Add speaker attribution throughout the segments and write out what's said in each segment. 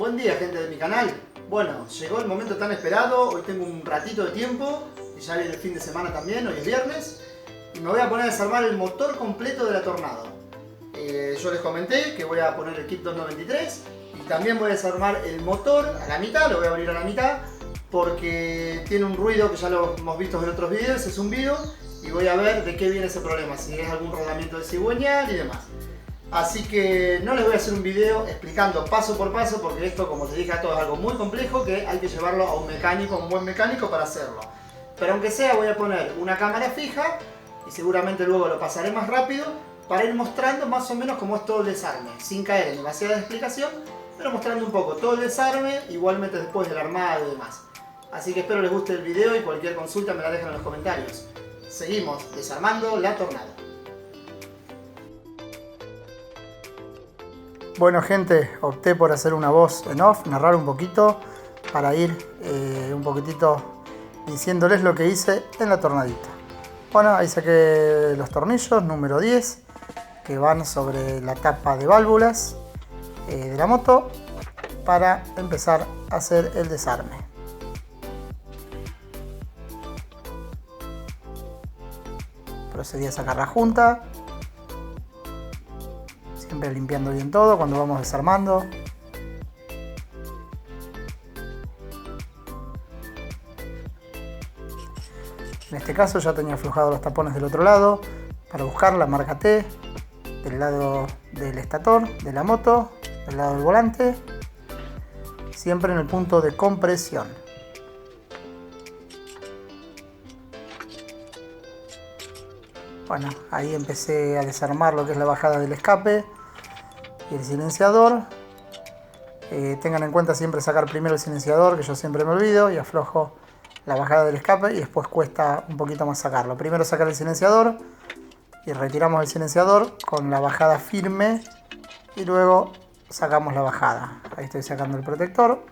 Speaker 1: Buen día, gente de mi canal. Bueno, llegó el momento tan esperado. Hoy tengo un ratito de tiempo y ya viene el fin de semana también, hoy es viernes. Y me voy a poner a desarmar el motor completo de la Tornado. Yo les comenté que voy a poner el kit 293 y también voy a desarmar el motor a la mitad, lo voy a abrir a la mitad porque tiene un ruido que ya lo hemos visto en otros videos, es zumbido, y voy a ver de qué viene ese problema, si es algún rodamiento de cigüeñal y demás. Así que no les voy a hacer un video explicando paso por paso porque esto, como les dije a todos, es algo muy complejo que hay que llevarlo a un mecánico, a un buen mecánico para hacerlo. Pero aunque sea, voy a poner una cámara fija y seguramente luego lo pasaré más rápido para ir mostrando más o menos cómo es todo el desarme, sin caer en demasiada explicación, pero mostrando un poco todo el desarme, igualmente después del armado y demás. Así que espero les guste el video y cualquier consulta me la dejan en los comentarios. Seguimos desarmando la Tornado. Bueno, gente, opté por hacer una voz en off, narrar un poquito para ir un poquitito diciéndoles lo que hice en la tornadita. Bueno, ahí saqué los tornillos número 10 que van sobre la tapa de válvulas de la moto para empezar a hacer el desarme. Procedí a sacar la junta, siempre limpiando bien todo cuando vamos desarmando. En este caso ya tenía aflojados los tapones del otro lado para buscar la marca T del lado del estator de la moto, del lado del volante, siempre en el punto de compresión. Bueno, ahí empecé a desarmar lo que es la bajada del escape y el silenciador. Tengan en cuenta siempre sacar primero el silenciador, que yo siempre me olvido, y aflojo la bajada del escape y después cuesta un poquito más sacarlo. Primero sacar el silenciador y retiramos el silenciador con la bajada firme y luego sacamos la bajada. Ahí estoy sacando el protector.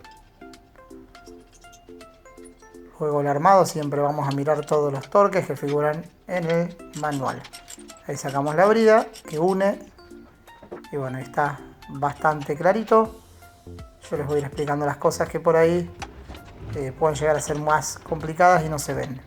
Speaker 1: Luego el armado, siempre vamos a mirar todos los torques que figuran en el manual. Ahí sacamos la brida que une y bueno, ahí está bastante clarito. Yo les voy a ir explicando las cosas que por ahí pueden llegar a ser más complicadas y no se ven.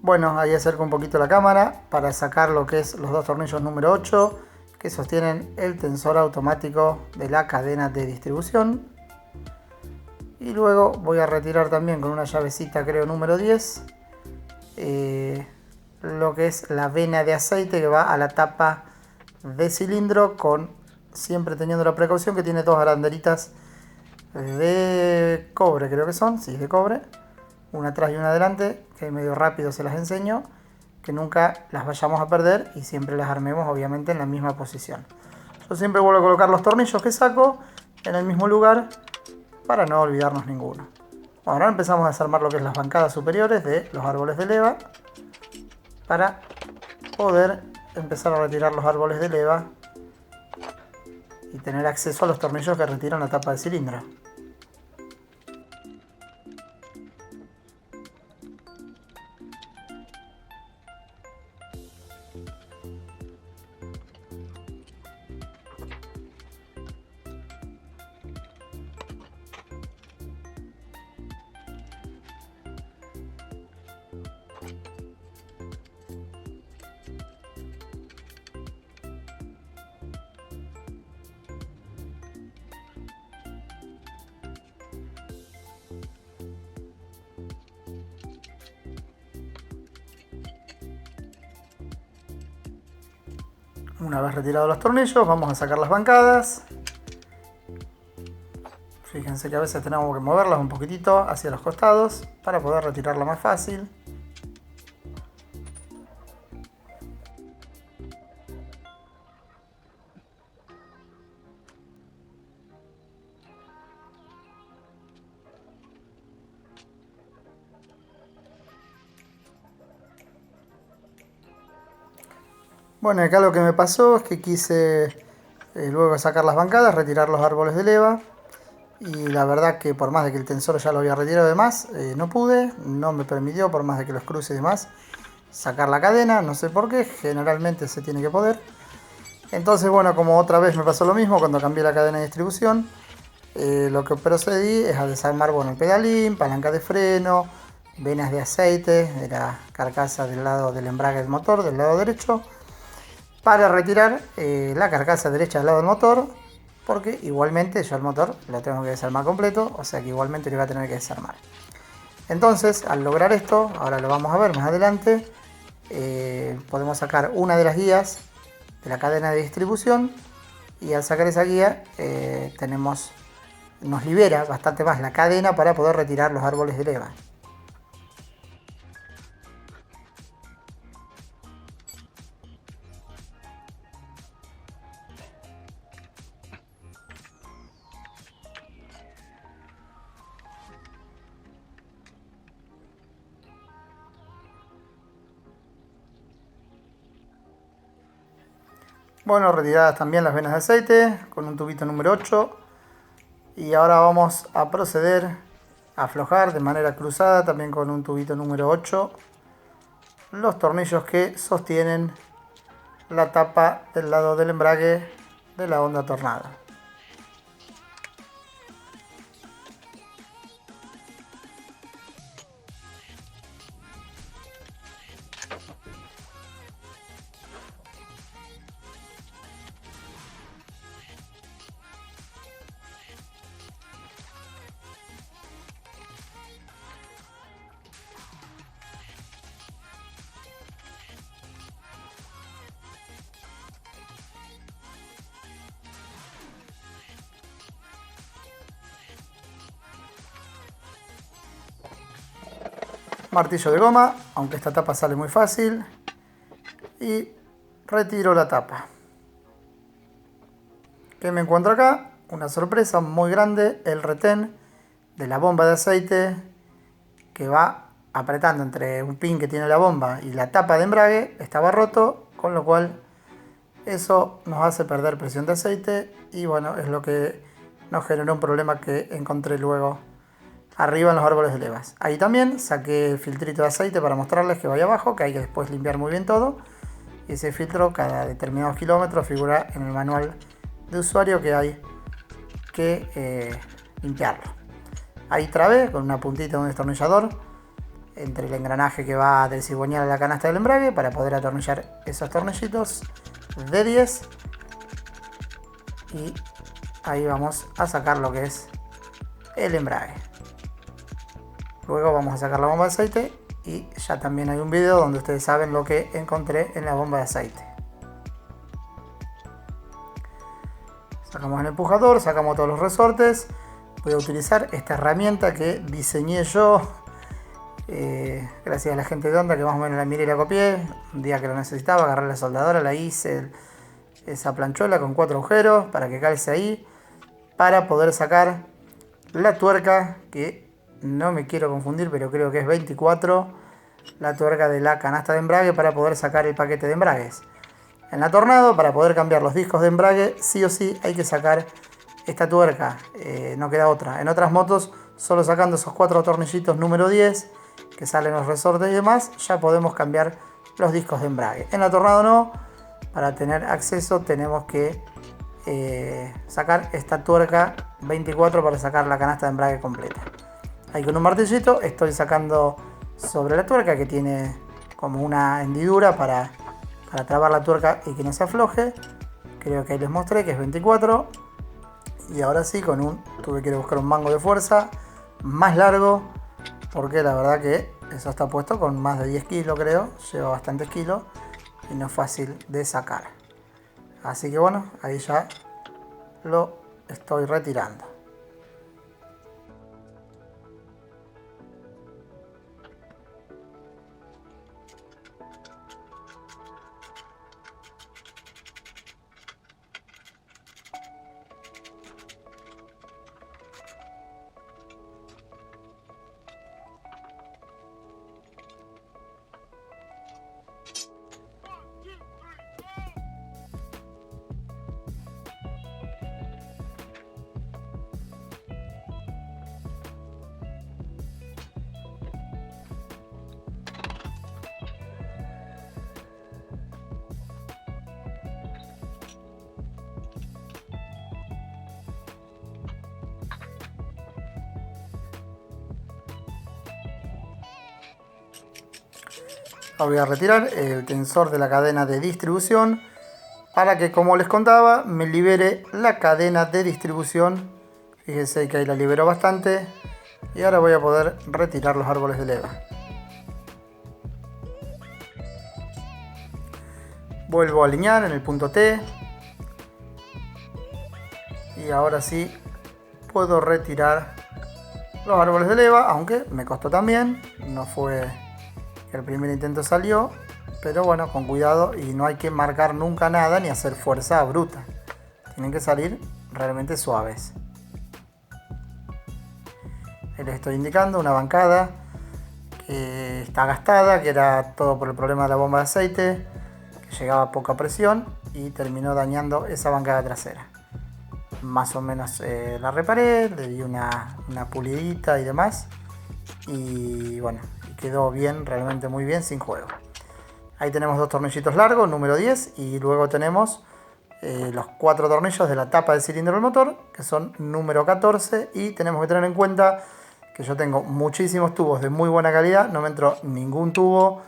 Speaker 1: Bueno, ahí acerco un poquito la cámara para sacar lo que es los dos tornillos número 8 que sostienen el tensor automático de la cadena de distribución. Y luego voy a retirar también con una llavecita, creo número 10, lo que es la vena de aceite que va a la tapa de cilindro, con siempre teniendo la precaución que tiene dos arandelitas de cobre, creo que son, sí, de cobre. Una atrás y una adelante, que medio rápido se las enseño, que nunca las vayamos a perder y siempre las armemos obviamente en la misma posición. Yo siempre vuelvo a colocar los tornillos que saco en el mismo lugar para no olvidarnos ninguno. Ahora empezamos a desarmar lo que es las bancadas superiores de los árboles de leva para poder empezar a retirar los árboles de leva y tener acceso a los tornillos que retiran la tapa de cilindro. Una vez retirados los tornillos, vamos a sacar las bancadas. Fíjense que a veces tenemos que moverlas un poquitito hacia los costados para poder retirarla más fácil.
Speaker 2: Bueno, acá lo que me pasó es que quise luego sacar las bancadas, retirar los árboles de leva. Y la verdad que por más de que el tensor ya lo había retirado y demás, no pude, no me permitió, por más de que los cruce y demás, sacar la cadena, no sé por qué, generalmente se tiene que poder. Entonces, bueno, como otra vez me pasó lo mismo cuando cambié la cadena de distribución, lo que procedí es a desarmar, bueno, el pedalín, palanca de freno, venas de aceite de la carcasa del lado del embrague del motor, del lado derecho, para retirar la carcasa derecha del lado del motor, porque igualmente yo el motor lo tengo que desarmar completo, o sea que igualmente lo voy a tener que desarmar. Entonces, al lograr esto, ahora lo vamos a ver más adelante, podemos sacar una de las guías de la cadena de distribución, y al sacar esa guía nos libera bastante más la cadena para poder retirar los árboles de leva. Bueno, retiradas también las venas de aceite con un tubito número 8. Y ahora vamos a proceder a aflojar de manera cruzada también con un tubito número 8 los tornillos que sostienen la tapa del lado del embrague de la Honda Tornado. Martillo de goma, aunque esta tapa sale muy fácil, y retiro la tapa. ¿Qué me encuentro acá? Una sorpresa muy grande, el retén de la bomba de aceite que va apretando entre un pin que tiene la bomba y la tapa de embrague estaba roto, con lo cual eso nos hace perder presión de aceite y bueno, es lo que nos generó un problema que encontré luego arriba en los árboles de levas. Ahí también saqué el filtrito de aceite para mostrarles que vaya abajo, que hay que después limpiar muy bien todo. Y ese filtro cada determinados kilómetros figura en el manual de usuario que hay que limpiarlo. Ahí trabé con una puntita de un destornillador entre el engranaje que va del cigüeñal a la canasta del embrague para poder atornillar esos tornillitos de 10. Y ahí vamos a sacar lo que es el embrague. Luego vamos a sacar la bomba de aceite y ya también hay un video donde ustedes saben lo que encontré en la bomba de aceite. Sacamos el empujador, sacamos todos los resortes. Voy a utilizar esta herramienta que diseñé yo gracias a la gente de Honda que más o menos la miré y la copié. Un día que lo necesitaba, agarré la soldadora, la hice esa planchuela con 4 agujeros para que calce ahí, para poder sacar la tuerca que no me quiero confundir, pero creo que es 24, la tuerca de la canasta de embrague para poder sacar el paquete de embragues. En la Tornado, para poder cambiar los discos de embrague, sí o sí hay que sacar esta tuerca, no queda otra. En otras motos, solo sacando esos 4 tornillitos número 10, que salen los resortes y demás, ya podemos cambiar los discos de embrague. En la Tornado no, para tener acceso tenemos que sacar esta tuerca 24 para sacar la canasta de embrague completa. Ahí con un martillito estoy sacando sobre la tuerca que tiene como una hendidura para trabar la tuerca y que no se afloje. Creo que ahí les mostré que es 24. Y ahora sí, tuve que ir a buscar un mango de fuerza más largo, porque la verdad que eso está puesto con más de 10 kilos creo, lleva bastantes kilos y no es fácil de sacar. Así que bueno, ahí ya lo estoy retirando. Voy a retirar el tensor de la cadena de distribución para que, como les contaba, me libere la cadena de distribución. Fíjense que ahí la libero bastante y ahora voy a poder retirar los árboles de leva. Vuelvo a alinear en el punto T y ahora sí puedo retirar los árboles de leva, aunque me costó también, no fue que el primer intento salió, pero bueno, con cuidado y no hay que marcar nunca nada ni hacer fuerza bruta, tienen que salir realmente suaves. Ahí les estoy indicando una bancada que está gastada, que era todo por el problema de la bomba de aceite, que llegaba a poca presión y terminó dañando esa bancada trasera. Más o menos la reparé, le di una pulidita y demás y bueno, quedó bien, realmente muy bien, sin juego. Ahí tenemos dos tornillitos largos, número 10, y luego tenemos los 4 tornillos de la tapa del cilindro del motor, que son número 14, y tenemos que tener en cuenta que yo tengo muchísimos tubos de muy buena calidad, no me entró ningún tubo,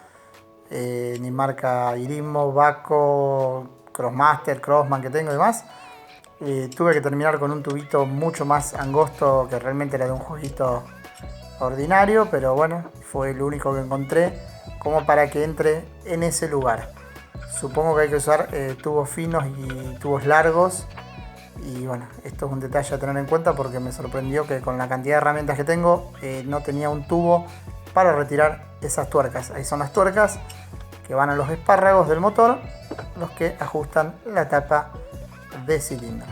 Speaker 2: ni marca Irismo, Baco, Crossmaster, Crossman que tengo y demás. Tuve que terminar con un tubito mucho más angosto, que realmente era de un jueguito ordinario, pero bueno, fue el único que encontré como para que entre en ese lugar. Supongo que hay que usar tubos finos y tubos largos. Y bueno, esto es un detalle a tener en cuenta porque me sorprendió que con la cantidad de herramientas que tengo no tenía un tubo para retirar esas tuercas. Ahí son las tuercas que van a los espárragos del motor, los que ajustan la tapa de cilindro.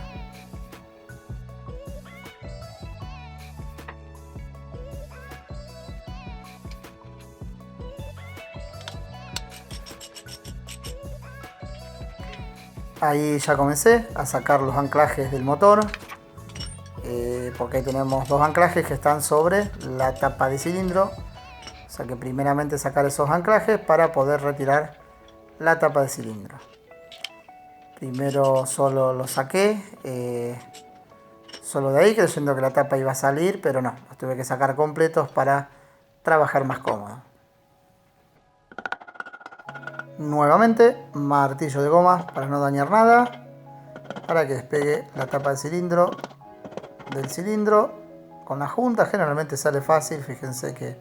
Speaker 2: Ahí ya comencé a sacar los anclajes del motor, porque ahí tenemos dos anclajes que están sobre la tapa de cilindro. O sea que primeramente sacar esos anclajes para poder retirar la tapa de cilindro. Primero solo lo saqué, solo de ahí, creyendo que la tapa iba a salir, pero no, los tuve que sacar completos para trabajar más cómodo. Nuevamente, martillo de goma para no dañar nada, para que despegue la tapa del cilindro con la junta. Generalmente sale fácil, fíjense que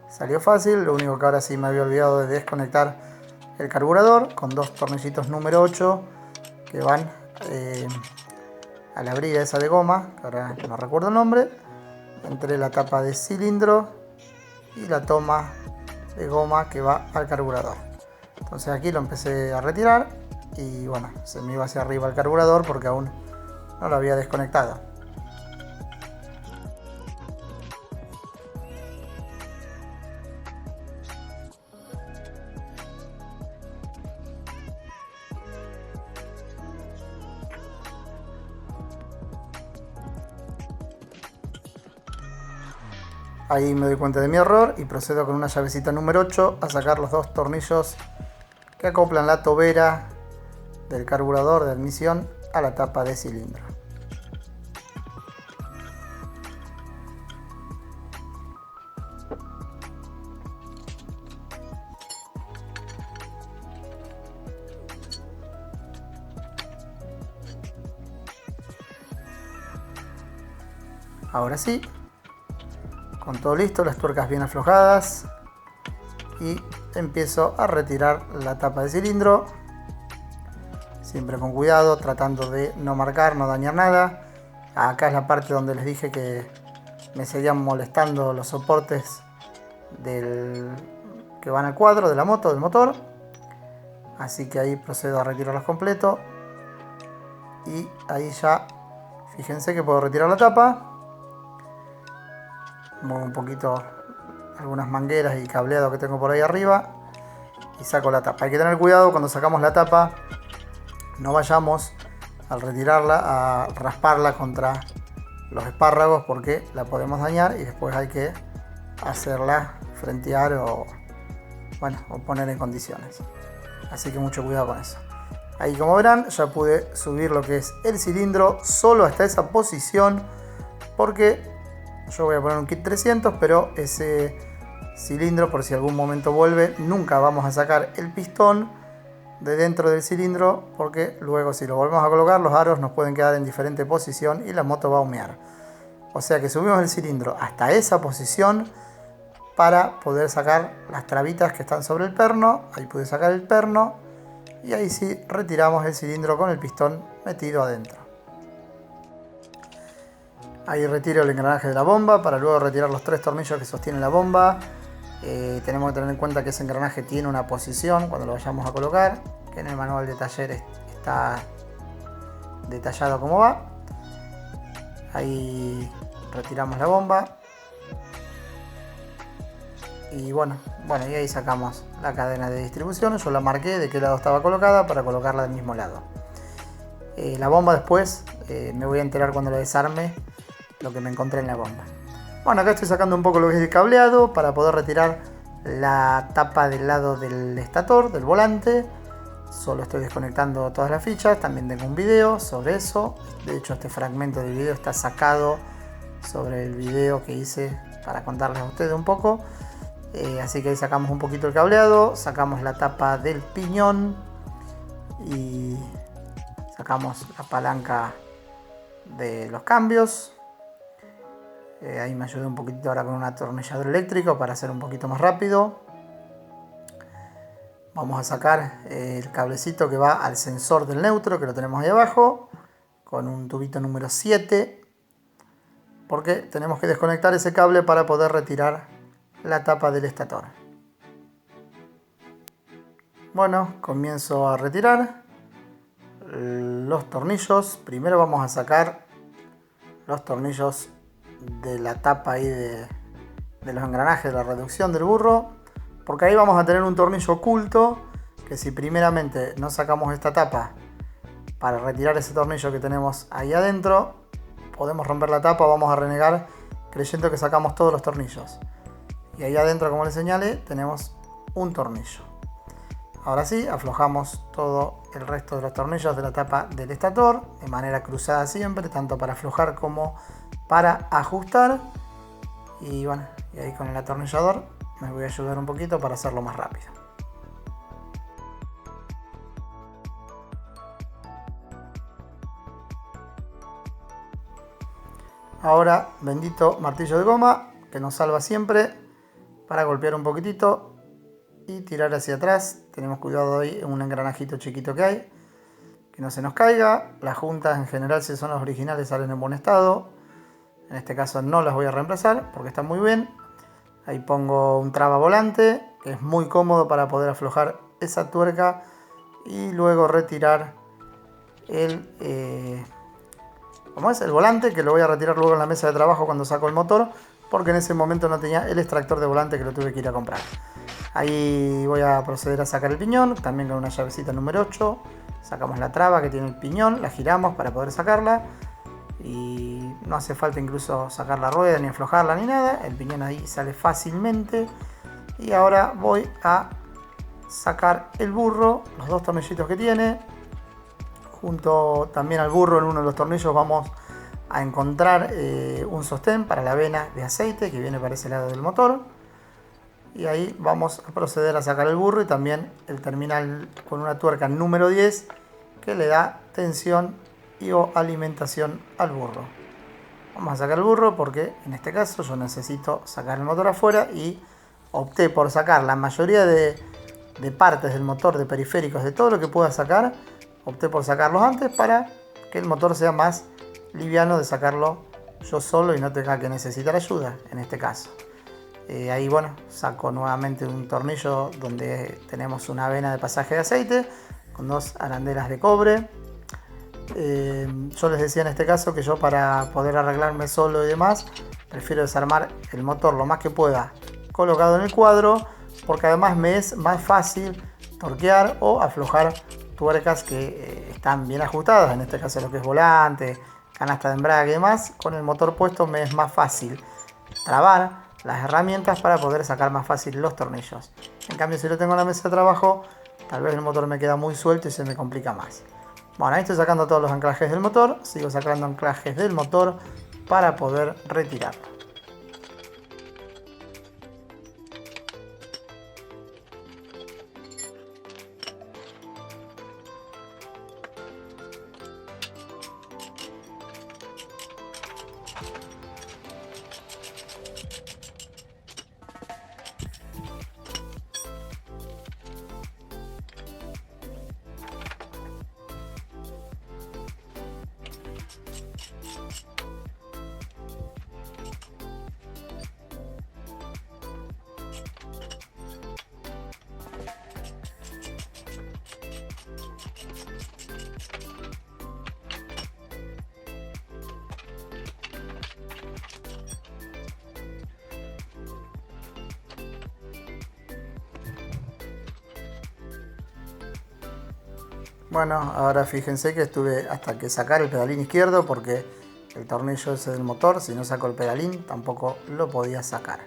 Speaker 2: salió fácil. Lo único que ahora sí me había olvidado de desconectar el carburador con dos tornillitos número 8 que van a la brida esa de goma, que ahora no recuerdo el nombre, entre la tapa de cilindro y la toma de goma que va al carburador. Entonces aquí lo empecé a retirar y bueno, se me iba hacia arriba el carburador porque aún no lo había desconectado. Ahí me doy cuenta de mi error y procedo con una llavecita número 8 a sacar los dos tornillos que acoplan la tobera del carburador de admisión a la tapa de cilindro. Ahora sí, con todo listo, las tuercas bien aflojadas, y empiezo a retirar la tapa de cilindro, siempre con cuidado, tratando de no marcar, no dañar nada. Acá es la parte donde les dije que me seguían molestando los soportes que van al cuadro de la moto, del motor, así que ahí procedo a retirarlos completo. Y ahí ya, fíjense que puedo retirar la tapa. Muevo un poquito algunas mangueras y cableado que tengo por ahí arriba y saco la tapa. Hay que tener cuidado cuando sacamos la tapa, no vayamos al retirarla a rasparla contra los espárragos porque la podemos dañar y después hay que hacerla frentear o poner en condiciones. Así que mucho cuidado con eso. Ahí, como verán, ya pude subir lo que es el cilindro solo hasta esa posición porque yo voy a poner un kit 300, pero ese cilindro por si algún momento vuelve. Nunca vamos a sacar el pistón de dentro del cilindro porque luego si lo volvemos a colocar los aros nos pueden quedar en diferente posición y la moto va a humear. O sea que subimos el cilindro hasta esa posición para poder sacar las trabitas que están sobre el perno. Ahí pude sacar el perno y ahí sí retiramos el cilindro con el pistón metido adentro. Ahí retiro el engranaje de la bomba para luego retirar los 3 tornillos que sostienen la bomba. Tenemos que tener en cuenta que ese engranaje tiene una posición cuando lo vayamos a colocar, que en el manual de taller está detallado cómo va. Ahí retiramos la bomba y bueno, y ahí sacamos la cadena de distribución. Yo la marqué de qué lado estaba colocada para colocarla del mismo lado. La bomba después me voy a enterar cuando lo desarme lo que me encontré en la bomba. Bueno, acá estoy sacando un poco lo que es el cableado para poder retirar la tapa del lado del estator, del volante. Solo estoy desconectando todas las fichas. También tengo un video sobre eso. De hecho, este fragmento del video está sacado sobre el video que hice para contarles a ustedes un poco. Así que ahí sacamos un poquito el cableado, sacamos la tapa del piñón y sacamos la palanca de los cambios. Ahí me ayudé un poquito ahora con un atornillador eléctrico para hacer un poquito más rápido. Vamos a sacar el cablecito que va al sensor del neutro, que lo tenemos ahí abajo, con un tubito número 7, porque tenemos que desconectar ese cable para poder retirar la tapa del estator. Bueno, comienzo a retirar los tornillos. Primero vamos a sacar los tornillos de la tapa ahí de los engranajes de la reducción del burro, porque ahí vamos a tener un tornillo oculto que si primeramente no sacamos esta tapa para retirar ese tornillo que tenemos ahí adentro, podemos romper la tapa, vamos a renegar creyendo que sacamos todos los tornillos. Y ahí adentro, como les señalé, tenemos un tornillo. Ahora sí, aflojamos todo el resto de los tornillos de la tapa del estator de manera cruzada siempre, tanto para aflojar como para ajustar. Y bueno, y ahí con el atornillador me voy a ayudar un poquito para hacerlo más rápido. Ahora, bendito martillo de goma que nos salva siempre, para golpear un poquitito y tirar hacia atrás. Tenemos cuidado ahí en un engranajito chiquito que hay, que no se nos caiga. Las juntas en general, si son las originales, salen en buen estado. En este caso no las voy a reemplazar porque están muy bien. Ahí pongo un traba volante, que es muy cómodo para poder aflojar esa tuerca y luego retirar el volante, que lo voy a retirar luego en la mesa de trabajo cuando saco el motor, porque en ese momento no tenía el extractor de volante, que lo tuve que ir a comprar. Ahí voy a proceder a sacar el piñón, también con una llavecita número 8. Sacamos la traba que tiene el piñón, la giramos para poder sacarla. Y no hace falta incluso sacar la rueda, ni aflojarla, ni nada. El piñón ahí sale fácilmente. Y ahora voy a sacar el burro, los 2 tornillitos que tiene. Junto también al burro, en uno de los tornillos, vamos a encontrar un sostén para la vena de aceite que viene para ese lado del motor. Y ahí vamos a proceder a sacar el burro y también el terminal con una tuerca número 10 que le da tensión y o alimentación al burro. Vamos a sacar el burro porque en este caso yo necesito sacar el motor afuera y opté por sacar la mayoría de partes del motor, de periféricos, de todo lo que pueda sacar. Opté por sacarlos antes para que el motor sea más liviano de sacarlo yo solo y no tenga que necesitar ayuda en este caso. Ahí bueno, saco nuevamente un tornillo donde tenemos una vena de pasaje de aceite con 2 arandelas de cobre. Yo les decía en este caso que yo, para poder arreglarme solo y demás, prefiero desarmar el motor lo más que pueda colocado en el cuadro, porque además me es más fácil torquear o aflojar tuercas que están bien ajustadas, en este caso lo que es volante, canasta de embrague y demás. Con el motor puesto me es más fácil trabar las herramientas para poder sacar más fácil los tornillos. En cambio, si lo tengo en la mesa de trabajo, tal vez el motor me queda muy suelto y se me complica más. Bueno, ahí estoy sacando todos los anclajes del motor, sigo sacando anclajes del motor para poder retirarlo. Bueno, ahora fíjense que estuve hasta que sacar el pedalín izquierdo porque el tornillo ese del motor, si no saco el pedalín, tampoco lo podía sacar.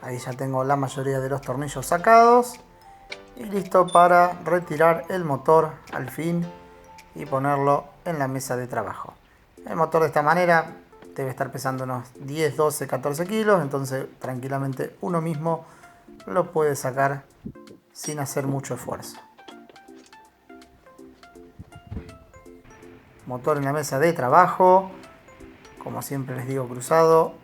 Speaker 2: Ahí ya tengo la mayoría de los tornillos sacados y listo para retirar el motor al fin y ponerlo en la mesa de trabajo. El motor de esta manera debe estar pesando unos 10, 12, 14 kilos, entonces tranquilamente uno mismo lo puede sacar sin hacer mucho esfuerzo. Motor en la mesa de trabajo, como siempre les digo, cruzado.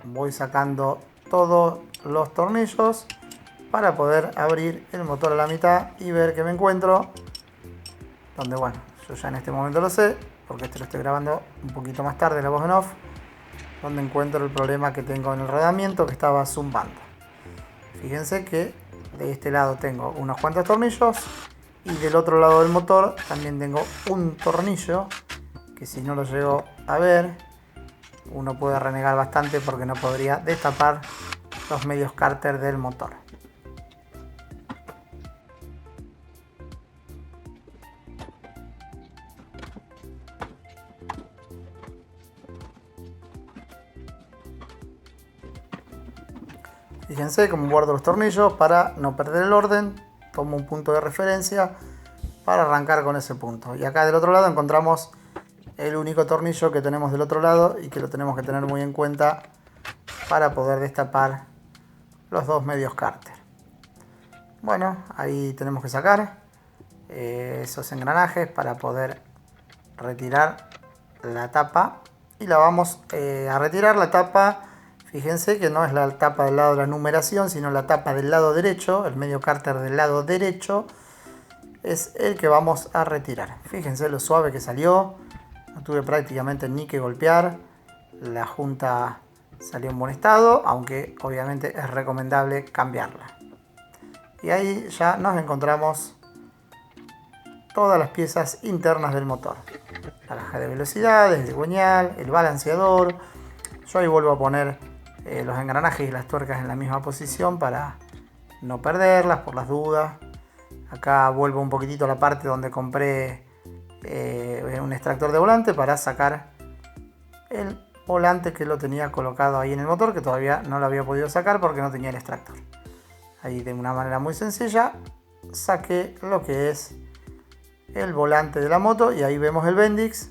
Speaker 2: Voy sacando todos los tornillos para poder abrir el motor a la mitad y ver que me encuentro donde, bueno, yo ya en este momento lo sé porque lo estoy grabando un poquito más tarde, la voz en off, donde encuentro el problema que tengo en el rodamiento que estaba zumbando. Fíjense que de este lado tengo unos cuantos tornillos y del otro lado del motor también tengo un tornillo que, si no lo llego a ver, uno puede renegar bastante porque no podría destapar los medios cárter del motor. Fíjense cómo guardo los tornillos para no perder el orden. Tomo un punto de referencia para arrancar con ese punto. Y acá del otro lado encontramos el único tornillo que tenemos del otro lado y que lo tenemos que tener muy en cuenta para poder destapar los dos medios cárter. Bueno, ahí tenemos que sacar esos engranajes para poder retirar la tapa. Y la vamos a retirar la tapa. Fíjense que no es la tapa del lado de la numeración, sino la tapa del lado derecho, el medio cárter del lado derecho es el que vamos a retirar. Fíjense lo suave que salió, no tuve prácticamente ni que golpear, la junta salió en buen estado, aunque obviamente es recomendable cambiarla. Y ahí ya nos encontramos todas las piezas internas del motor. La caja de velocidades, el cigüeñal, el balanceador. Yo ahí vuelvo a poner los engranajes y las tuercas en la misma posición para no perderlas por las dudas. Acá vuelvo un poquitito a la parte donde compré un extractor de volante para sacar el volante que lo tenía colocado ahí en el motor, que todavía no lo había podido sacar porque no tenía el extractor. Ahí de una manera muy sencilla saqué lo que es el volante de la moto y ahí vemos el Bendix.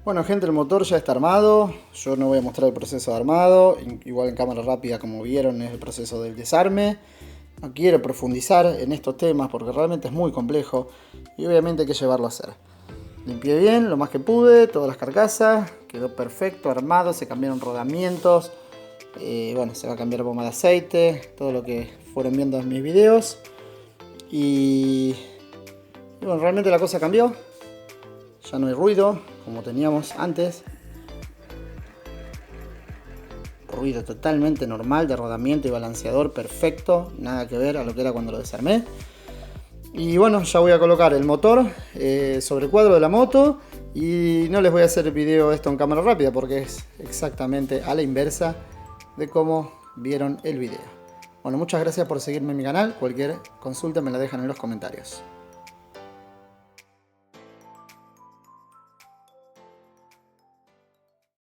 Speaker 1: Bueno gente, el motor ya está armado. Yo no voy a mostrar el proceso de armado, igual en cámara rápida como vieron es el proceso del desarme. No quiero profundizar en estos temas porque realmente es muy complejo y obviamente hay que llevarlo a hacer. Limpié bien lo más que pude, todas las carcasas, quedó perfecto, armado, se cambiaron rodamientos, bueno, se va a cambiar bomba de aceite, todo lo que fueron viendo en mis videos. Y bueno, realmente la cosa cambió, ya no hay ruido como teníamos antes. Ruido totalmente normal de rodamiento y balanceador perfecto, nada que ver a lo que era cuando lo desarmé. Y bueno, ya voy a colocar el motor sobre el cuadro de la moto y no les voy a hacer el video esto en cámara rápida porque es exactamente a la inversa de cómo vieron el video. Bueno, muchas gracias por seguirme en mi canal, cualquier consulta me la dejan en los comentarios.